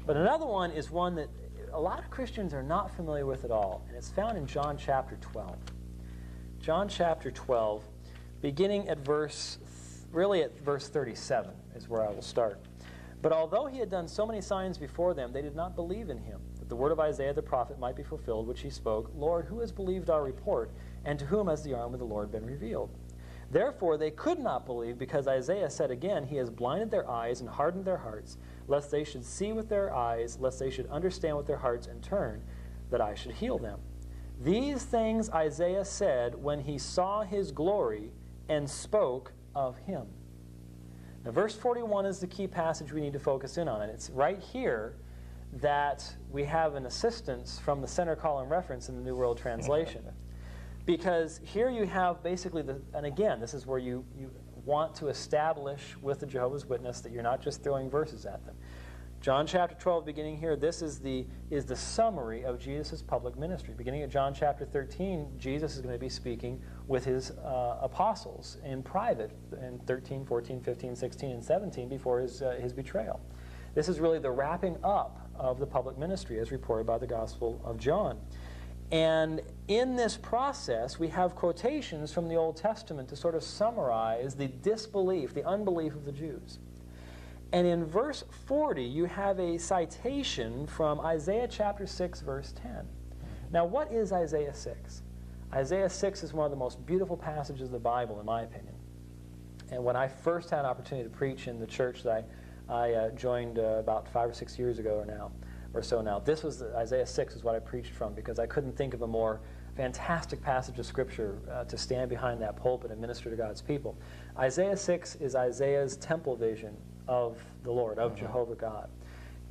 But another one is one that a lot of Christians are not familiar with at all, and it's found in John chapter 12. John chapter 12, beginning at verse 37 is where I will start. But although he had done so many signs before them, they did not believe in him, that the word of Isaiah the prophet might be fulfilled, which he spoke, Lord, who has believed our report, and to whom has the arm of the Lord been revealed? Therefore they could not believe, because Isaiah said again, he has blinded their eyes and hardened their hearts, lest they should see with their eyes, lest they should understand with their hearts and turn, that I should heal them. These things Isaiah said when he saw his glory and spoke of him. Now, verse 41 is the key passage we need to focus in on, and it's right here that we have an assistance from the center column reference in the New World Translation. Because here you have basically, and again, this is where you want to establish with the Jehovah's Witness that you're not just throwing verses at them. John chapter 12, beginning here, this is the summary of Jesus' public ministry. Beginning at John chapter 13, Jesus is going to be speaking with his apostles in private in 13, 14, 15, 16, and 17 before his betrayal. This is really the wrapping up of the public ministry as reported by the Gospel of John. And in this process, we have quotations from the Old Testament to sort of summarize the disbelief, the unbelief of the Jews. And in verse 40, you have a citation from Isaiah chapter 6, verse 10. Now, what is Isaiah 6? Isaiah 6 is one of the most beautiful passages of the Bible, in my opinion. And when I first had an opportunity to preach in the church that I joined about 5 or 6 years ago or so now, this was Isaiah 6 is what I preached from, because I couldn't think of a more fantastic passage of Scripture to stand behind that pulpit and minister to God's people. Isaiah 6 is Isaiah's temple vision of the Lord, of Jehovah God.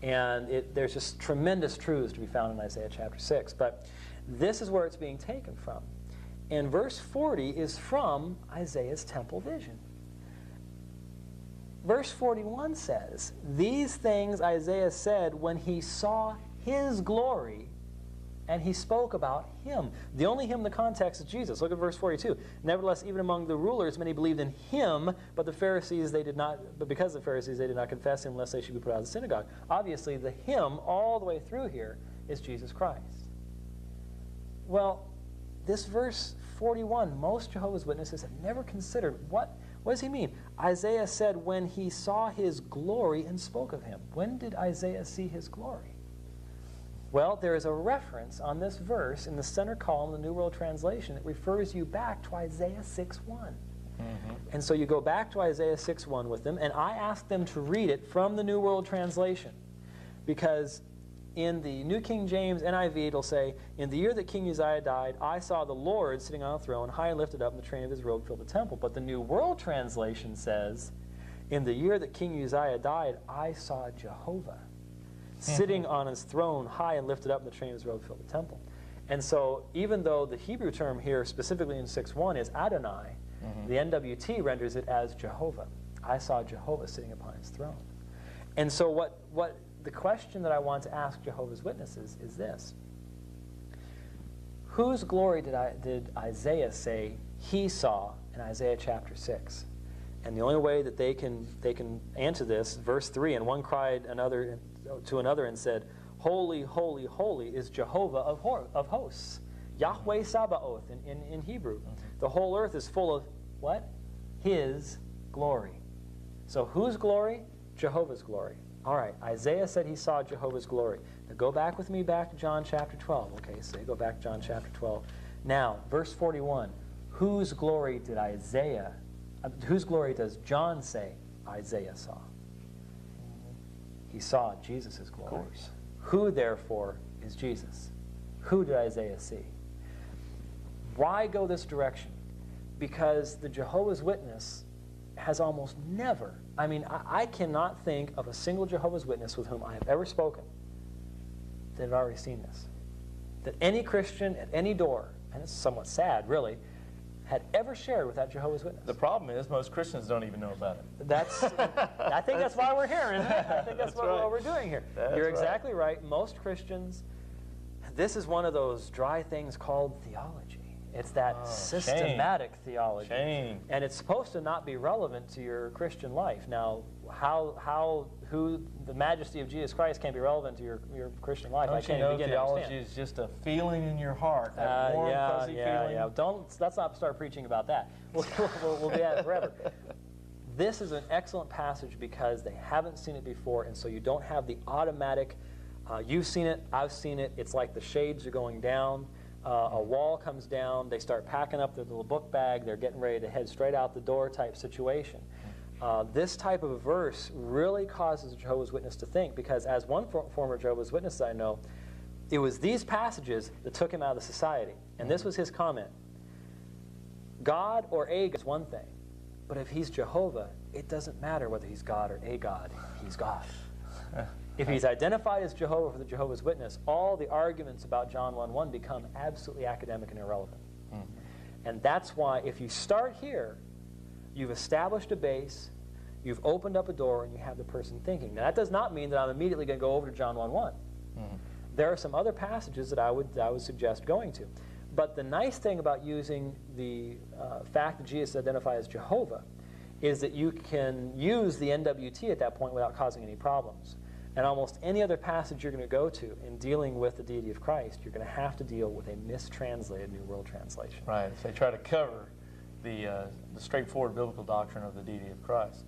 And there's just tremendous truths to be found in Isaiah chapter 6. But this is where it's being taken from. And verse 40 is from Isaiah's temple vision. Verse 41 says, these things Isaiah said when he saw his glory, and he spoke about him. The only him in the context is Jesus. Look at verse 42. Nevertheless, even among the rulers, many believed in him, but because the Pharisees, they did not confess him, lest they should be put out of the synagogue. Obviously, the him all the way through here is Jesus Christ. Well, this verse 41, most Jehovah's Witnesses have never considered what does he mean? Isaiah said when he saw his glory and spoke of him. When did Isaiah see his glory? Well, there is a reference on this verse in the center column of the New World Translation that refers you back to Isaiah 6:1. And so you go back to Isaiah 6:1 with them, and I asked them to read it from the New World Translation. Because in the New King James NIV, it'll say, in the year that King Uzziah died, I saw the Lord sitting on a throne, high and lifted up, and the train of his robe filled the temple. But the New World Translation says, in the year that King Uzziah died, I saw Jehovah sitting on his throne, high and lifted up, and the train of his robe filled the temple. And so even though the Hebrew term here, specifically in 6:1, is Adonai, the NWT renders it as Jehovah. I saw Jehovah sitting upon his throne. And so what the question that I want to ask Jehovah's Witnesses is this. Whose glory did Isaiah say he saw in Isaiah chapter 6? And the only way that they can answer this, verse 3, and one cried to another and said, Holy, holy, holy is Jehovah of hosts. Yahweh Sabaoth in Hebrew. The whole earth is full of what? His glory. So whose glory? Jehovah's glory. All right, Isaiah said he saw Jehovah's glory. Now go back with me back to John chapter 12. Okay, so you go back to John chapter 12. Now, verse 41, whose glory does John say Isaiah saw? He saw Jesus' glory. Of course. Who, therefore, is Jesus? Who did Isaiah see? Why go this direction? Because the Jehovah's Witness has almost never, I cannot think of a single Jehovah's Witness with whom I have ever spoken that had already seen this. That any Christian at any door, and it's somewhat sad, really, had ever shared with that Jehovah's Witness. The problem is most Christians don't even know about it. I think that's why we're here, isn't it? I think that's what we're doing here. You're exactly right. Most Christians, this is one of those dry things called theology. It's that systematic theology. Shame. And it's supposed to not be relevant to your Christian life. Now, who the majesty of Jesus Christ can be relevant to your Christian life, I can't begin to understand. Theology is just a feeling in your heart, that warm, fuzzy feeling? Yeah. Let's not start preaching about that. We'll be at it forever. This is an excellent passage because they haven't seen it before, and so you don't have the automatic, you've seen it, I've seen it, it's like the shades are going down, a wall comes down, they start packing up their little book bag, they're getting ready to head straight out the door type situation. This type of a verse really causes a Jehovah's Witness to think, because as one former Jehovah's Witness I know, it was these passages that took him out of society. And this was his comment. God or a God is one thing, but if he's Jehovah, it doesn't matter whether he's God or a God, he's God. If he's identified as Jehovah for the Jehovah's Witness, all the arguments about John 1:1 become absolutely academic and irrelevant. And that's why if you start here, you've established a base, you've opened up a door, and you have the person thinking. Now, that does not mean that I'm immediately going to go over to John 1:1. There are some other passages that I would suggest going to. But the nice thing about using the fact that Jesus identifies as Jehovah is that you can use the NWT at that point without causing any problems. And almost any other passage you're going to go to in dealing with the deity of Christ, you're going to have to deal with a mistranslated New World Translation. Right. If they try to cover the straightforward biblical doctrine of the deity of Christ.